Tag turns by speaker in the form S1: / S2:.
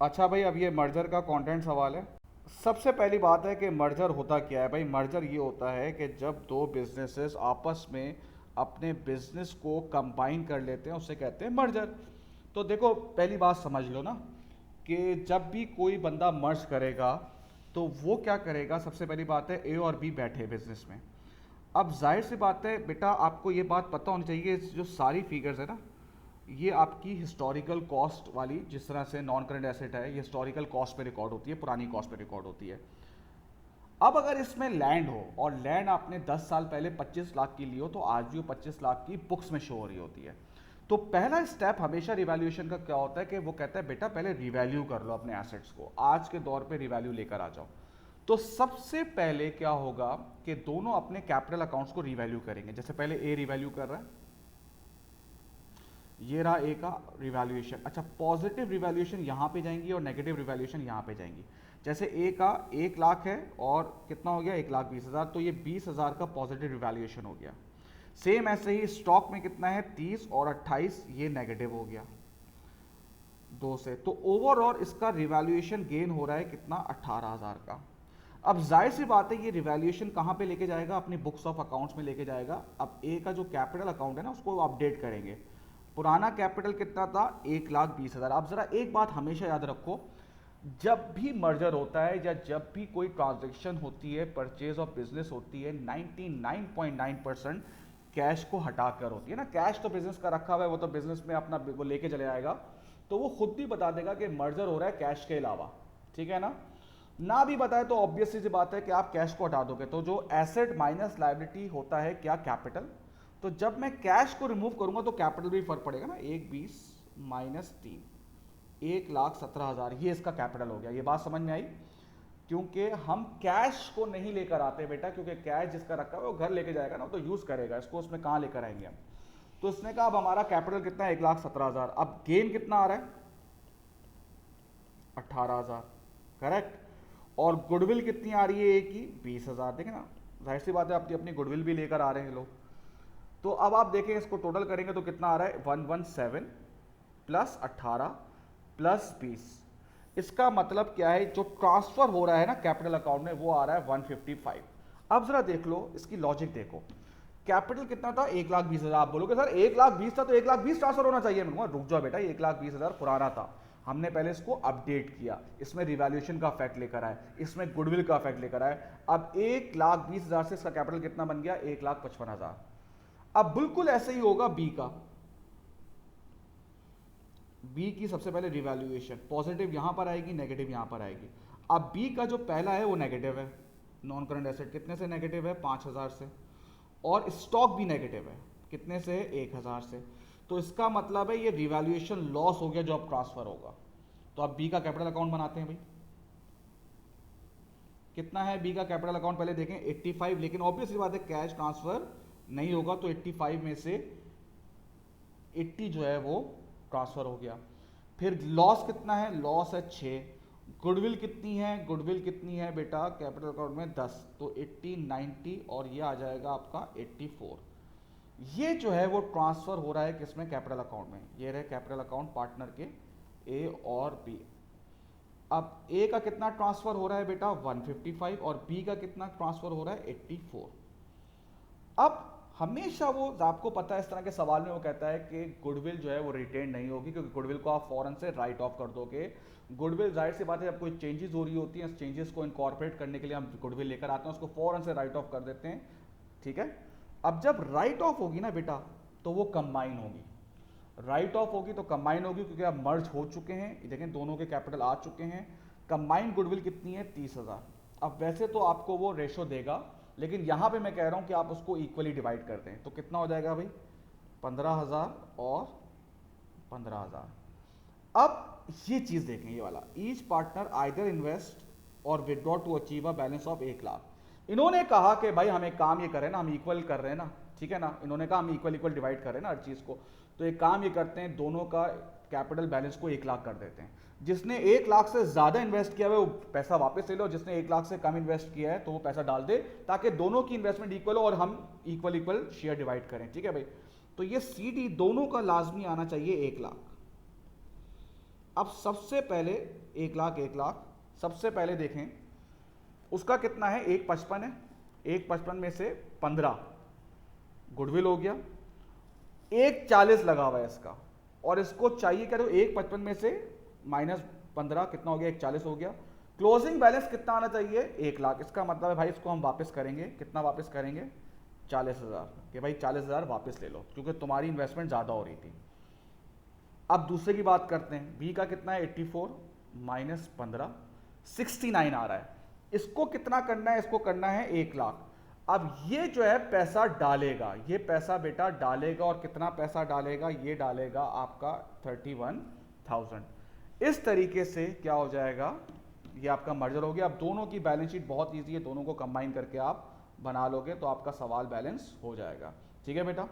S1: अच्छा भाई, अब ये मर्जर का कंटेंट सवाल है। सबसे पहली बात है कि मर्जर होता क्या है भाई। मर्जर ये होता है कि जब दो बिजनेसेस आपस में अपने बिजनेस को कंबाइन कर लेते हैं, उसे कहते हैं मर्जर। तो देखो, पहली बात समझ लो ना कि जब भी कोई बंदा मर्ज करेगा तो वो क्या करेगा। सबसे पहली बात है, ए और बी बैठे बिजनेस में। अब जाहिर सी बात है बेटा, आपको ये बात पता होनी चाहिए, जो सारी फिगर्स है ना, ये आपकी हिस्टोरिकल कॉस्ट वाली, जिस तरह से नॉन करंट एसेट है, ये हिस्टोरिकल कॉस्ट पे रिकॉर्ड होती है, पुरानी कॉस्ट पे रिकॉर्ड होती है। अब अगर इसमें लैंड हो और लैंड आपने 10 साल पहले 25 लाख की ली हो, तो आज भी वो 25 लाख की बुक्स में शो हो रही होती है। तो पहला स्टेप हमेशा रिवैल्यूएशन का क्या होता है कि वो कहता है बेटा पहले रिवैल्यू कर लो अपने एसेट्स को, आज के दौर पे रिवैल्यू लेकर आ जाओ। तो सबसे पहले क्या होगा कि दोनों अपने कैपिटल अकाउंट्स को रिवैल्यू करेंगे। जैसे पहले ए रिवैल्यू कर रहा है, ये रहा ए का रिवैल्यूएशन। अच्छा, पॉजिटिव रिवैल्यूएशन यहाँ पे जाएंगी और नेगेटिव रिवैल्यूएशन यहाँ पे जाएंगी। जैसे ए का 1 लाख है और कितना हो गया, 1,20,000, तो ये 20,000 का पॉजिटिव रिवैल्यूएशन हो गया। सेम ऐसे ही स्टॉक में कितना है, 30 और 28, ये नेगेटिव हो गया 2 से। तो ओवरऑल इसका रिवैल्यूएशन गेन हो रहा है कितना, 18,000 का। अब जाहिर सी बात है, ये रिवैल्यूएशन कहाँ पे लेके जाएगा, अपनी बुक्स ऑफ अकाउंट्स में लेके जाएगा। अब ए का जो कैपिटल अकाउंट है ना, उसको अपडेट करेंगे। पुराना कैपिटल कितना था, 1,20,000। आप जरा एक बात हमेशा याद रखो, जब भी मर्जर होता है या जब भी कोई ट्रांजेक्शन होती है, परचेज ऑफ बिजनेस होती है, 99.9% कैश को हटाकर होती है ना। कैश तो बिजनेस का रखा हुआ है, वो तो बिजनेस में अपना वो लेके चले आएगा, तो वो खुद भी बता देगा कि मर्जर हो रहा है कैश के अलावा। ठीक है ना। ना भी बताए तो ऑब्वियसली सी बात है कि आप कैश को हटा दोगे, तो जो एसेट माइनस लायबिलिटी होता है क्या, कैपिटल। तो जब मैं कैश को रिमूव करूंगा तो कैपिटल भी फर्क पड़ेगा ना। 1,20 माइनस 3, 1,17,000, ये इसका कैपिटल हो गया। ये बात समझ में आई। क्योंकि हम कैश को नहीं लेकर आते बेटा, क्योंकि कैश जिसका रखा है वो घर लेके जाएगा ना, तो यूज करेगा इसको, उसमें कहाँ लेकर आएंगे हम। तो इसने कहा अब हमारा कैपिटल कितना है, 1,17,000। अब गेन कितना आ रहा है, 18,000, करेक्ट। और गुडविल कितनी आ रही है, एक की 20,000। देखें ना, जाहिर सी बात है अपनी अपनी गुडविल भी लेकर आ रहे हैं लोग। तो अब आप देखें, इसको टोटल करेंगे तो कितना आ रहा है, 117 प्लस 18 प्लस 20। इसका मतलब क्या है, जो ट्रांसफर हो रहा है ना कैपिटल अकाउंट में, वो आ रहा है 155। अब जरा देख लो इसकी लॉजिक देखो। कैपिटल कितना था, 1,20,000। आप बोलोगे सर 1,20,000 था तो 1,20,000 ट्रांसफर होना चाहिए। मैं रुक जाओ बेटा, 1,20,000 पुराना था, हमने पहले इसको अपडेट किया, इसमें रिवैल्यूएशन का इफेक्ट लेकर आए, इसमें गुडविल का इफेक्ट लेकर आए। अब 1,20,000 से इसका कैपिटल कितना बन गया, 1,55,000। अब बिल्कुल ऐसे ही होगा बी का। बी की सबसे पहले रिवैल्यूएशन पॉजिटिव यहां पर आएगी, नेगेटिव यहां पर आएगी। अब बी का जो पहला है वो नेगेटिव है। नॉन करंट एसेट कितने से नेगेटिव है, 5,000 से। और स्टॉक भी नेगेटिव है, कितने से, 1,000 से। तो इसका मतलब है ये रिवैल्यूएशन लॉस हो गया जो अब ट्रांसफर होगा। तो अब बी का कैपिटल अकाउंट बनाते हैं भाई। कितना है बी का कैपिटल अकाउंट, पहले देखें 85। लेकिन ऑब्वियसली बात है कैश ट्रांसफर नहीं होगा, तो 85 में से 80 जो है वो ट्रांसफर हो गया। फिर लॉस कितना है, लॉस है 6। गुडविल कितनी है, गुडविल कितनी है बेटा कैपिटल अकाउंट में, 10। तो 80, 90 और ये आ जाएगा आपका 84। ये जो है वो ट्रांसफर हो रहा है किसमें, कैपिटल अकाउंट में। ये रहे कैपिटल अकाउंट पार्टनर के ए और बी। अब ए का कितना ट्रांसफर हो रहा है बेटा, 155, और बी का कितना ट्रांसफर हो रहा है, 84। अब हमेशा वो, आपको पता है इस तरह के सवाल में वो कहता है कि गुडविल जो है वो रिटेन नहीं होगी, क्योंकि गुडविल को आप फौरन से राइट ऑफ कर दोगे। गुडविल जाहिर सी बात है, जब कोई चेंजेस हो रही होती हैं, चेंजेस को इनकॉर्पोरेट करने के लिए हम गुडविल लेकर आते हैं, उसको फौरन से राइट ऑफ कर देते हैं। ठीक है। अब जब राइट ऑफ होगी ना बेटा, तो वो कंबाइन होगी। राइट ऑफ होगी तो कंबाइन होगी, क्योंकि अब मर्ज हो चुके हैं, देखें दोनों के कैपिटल आ चुके हैं। कंबाइंड गुडविल कितनी है, 30,000। अब वैसे तो आपको वो रेशो देगा, लेकिन यहां पे मैं कह रहा हूं कि आप उसको इक्वली डिवाइड कर दें, तो कितना हो जाएगा भाई, 15,000 और 15,000। अब ये चीज देखें, ये वाला, each partner either invest or withdraw to achieve a balance of 1,00,000। इन्होंने कहा कि भाई हम एक काम ये करें ना, हम इक्वल कर रहे हैं ना, ठीक है ना, इन्होंने कहा हम इक्वल इक्वल डिवाइड कर रहे हैं ना हर चीज को। तो एक काम ये करते हैं, दोनों का कैपिटल बैलेंस को 1,00,000 कर देते हैं। जिसने 1,00,000 से ज्यादा इन्वेस्ट किया है वो पैसा वापस ले लो, जिसने 1,00,000 से कम इन्वेस्ट किया है तो वो पैसा डाल दे, ताकि दोनों की इन्वेस्टमेंट इक्वल हो और हम इक्वल इक्वल शेयर डिवाइड करें। ठीक है भाई। तो ये सी डी दोनों का लाजमी आना चाहिए 1,00,000। अब सबसे पहले 1 लाख सबसे पहले देखें उसका कितना है, 155 है, 155 में से 15 गुडविल हो गया, 140 लगा हुआ है इसका, और इसको चाहिए क्या, तो 155 में से -15 कितना हो गया, 140 हो गया। क्लोजिंग बैलेंस कितना आना चाहिए, 1 लाख। इसका मतलब है भाई इसको हम वापस करेंगे, कितना वापस करेंगे, 40,000, कि भाई 40,000 वापस ले लो क्योंकि तुम्हारी इन्वेस्टमेंट ज़्यादा हो रही थी। अब दूसरे की बात करते हैं, बी का कितना है, 84 -15 69 आ रहा है। इसको कितना करना है, इसको करना है 1 लाख। अब ये जो है पैसा डालेगा, ये पैसा बेटा डालेगा, और कितना पैसा डालेगा, ये डालेगा आपका 31,000। इस तरीके से क्या हो जाएगा, ये आपका मर्जर हो गया। अब दोनों की बैलेंस शीट बहुत ईजी है, दोनों को कंबाइन करके आप बना लोगे तो आपका सवाल बैलेंस हो जाएगा। ठीक है बेटा।